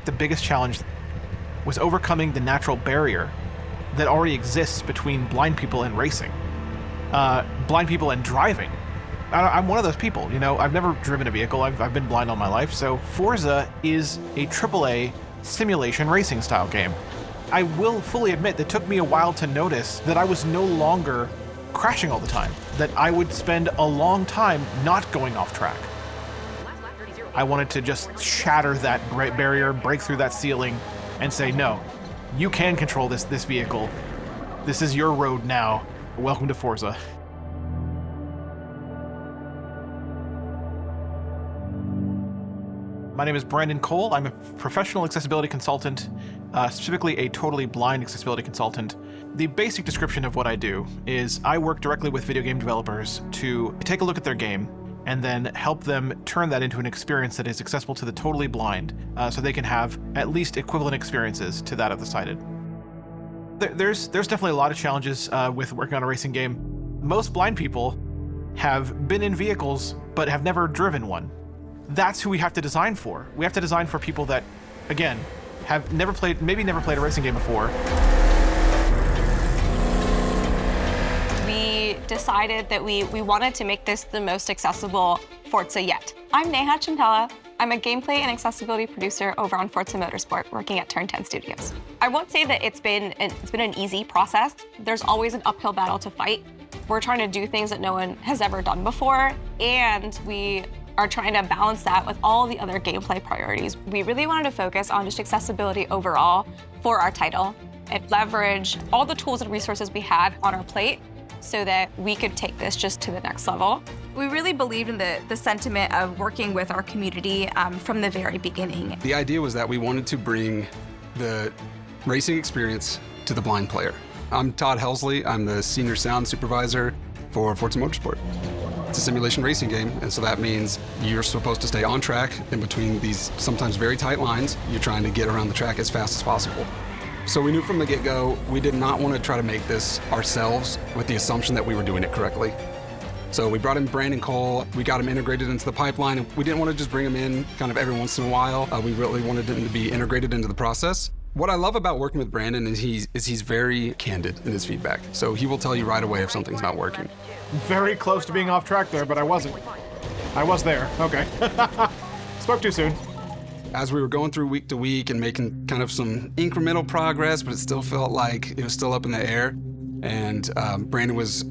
the biggest challenge was overcoming the natural barrier that already exists between blind people and racing, blind people and driving. I'm one of those people, you know, I've never driven a vehicle, I've been blind all my life, so Forza is a AAA simulation racing style game. I will fully admit that it took me a while to notice that I was no longer crashing all the time, that I would spend a long time not going off track. I wanted to just shatter that barrier, break through that ceiling, and say, no, you can control this vehicle. This is your road now. Welcome to Forza. My name is Brandon Cole. I'm a professional accessibility consultant, specifically a totally blind accessibility consultant. The basic description of what I do is I work directly with video game developers to take a look at their game and then help them turn that into an experience that is accessible to the totally blind, so they can have at least equivalent experiences to that of the sighted. There's definitely a lot of challenges with working on a racing game. Most blind people have been in vehicles but have never driven one. That's who we have to design for. We have to design for people that, again, have never played a racing game before. We decided that we wanted to make this the most accessible Forza yet. I'm Neha Chintala. I'm a gameplay and accessibility producer over on Forza Motorsport, working at Turn 10 Studios. I won't say that it's been an easy process. There's always an uphill battle to fight. We're trying to do things that no one has ever done before, and we are trying to balance that with all the other gameplay priorities. We really wanted to focus on just accessibility overall for our title and leverage all the tools and resources we had on our plate so that we could take this just to the next level. We really believed in the sentiment of working with our community from the very beginning. The idea was that we wanted to bring the racing experience to the blind player. I'm Todd Helsley. I'm the senior sound supervisor for Forza Motorsport. It's a simulation racing game, and so that means you're supposed to stay on track in between these sometimes very tight lines. You're trying to get around the track as fast as possible. So we knew from the get-go, we did not want to try to make this ourselves with the assumption that we were doing it correctly. So we brought in Brandon Cole, we got him integrated into the pipeline, and we didn't want to just bring him in kind of every once in a while. We really wanted him to be integrated into the process. What I love about working with Brandon is he's very candid in his feedback. So he will tell you right away if something's not working. Very close to being off track there, but I wasn't. I was there, okay. Spoke too soon. As we were going through week to week and making kind of some incremental progress, but it still felt like it was still up in the air. And Brandon was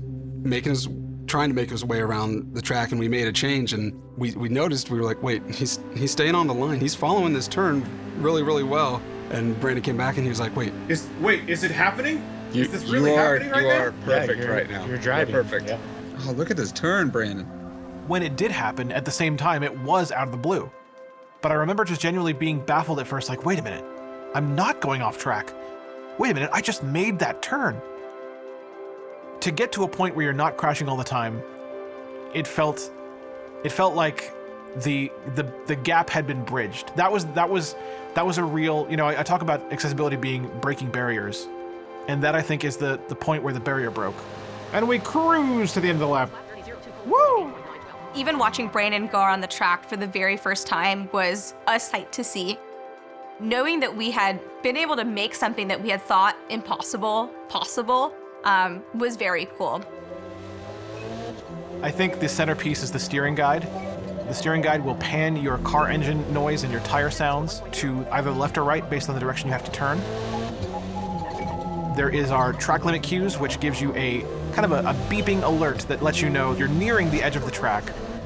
trying to make his way around the track, and we made a change, and we noticed, we were like, wait, he's staying on the line. He's following this turn really, really well. And Brandon came back and he was like, wait, is it happening? Is this really happening right now? You are perfect right now. You're driving. You're perfect. Yeah. Oh, look at this turn, Brandon. When it did happen, at the same time, it was out of the blue. But I remember just genuinely being baffled at first, like, wait a minute, I'm not going off track. Wait a minute, I just made that turn. To get to a point where you're not crashing all the time, it felt like the gap had been bridged. That was a real, you know, I talk about accessibility being breaking barriers, and that I think is the point where the barrier broke. And we cruise to the end of the lap. Woo! Even watching Brandon go on the track for the very first time was a sight to see. Knowing that we had been able to make something that we had thought impossible possible was very cool. I think the centerpiece is the steering guide. The steering guide will pan your car engine noise and your tire sounds to either left or right based on the direction you have to turn. There is our track limit cues, which gives you a kind of a beeping alert that lets you know you're nearing the edge of the track.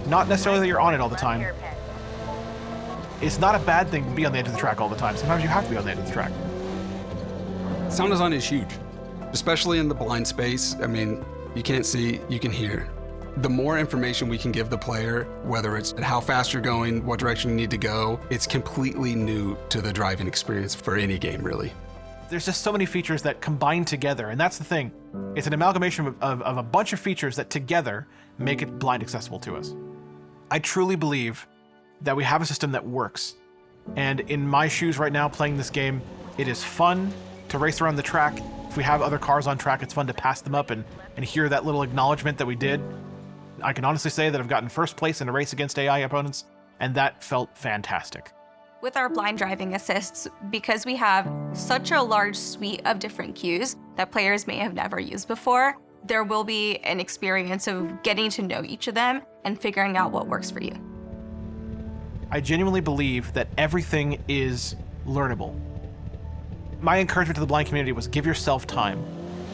Not necessarily that you're on it all the time. It's not a bad thing to be on the edge of the track all the time. Sometimes you have to be on the edge of the track. sound design is huge, especially in the blind space. I mean, you can't see, you can hear. The more information we can give the player, whether it's how fast you're going, what direction you need to go, it's completely new to the driving experience for any game, really. There's just so many features that combine together, and that's the thing. It's an amalgamation of a bunch of features that together make it blind accessible to us. I truly believe that we have a system that works. And in my shoes right now playing this game, it is fun to race around the track. If we have other cars on track, it's fun to pass them up and hear that little acknowledgement that we did. I can honestly say that I've gotten first place in a race against AI opponents, and that felt fantastic. With our blind driving assists, because we have such a large suite of different cues that players may have never used before, there will be an experience of getting to know each of them and figuring out what works for you. I genuinely believe that everything is learnable. My encouragement to the blind community was give yourself time.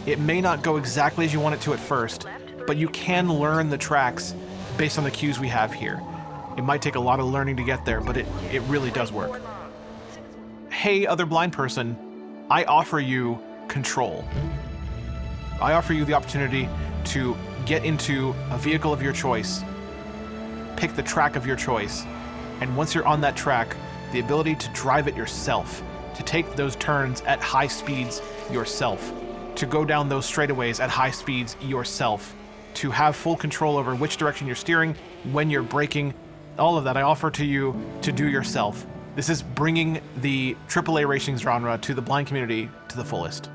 It may not go exactly as you want it to at first, but you can learn the tracks based on the cues we have here. It might take a lot of learning to get there, but it really does work. Hey, other blind person, I offer you control. I offer you the opportunity to get into a vehicle of your choice, pick the track of your choice, and once you're on that track, the ability to drive it yourself, to take those turns at high speeds yourself, to go down those straightaways at high speeds yourself, to have full control over which direction you're steering, when you're braking, all of that I offer to you to do yourself. This is bringing the AAA racing genre to the blind community to the fullest.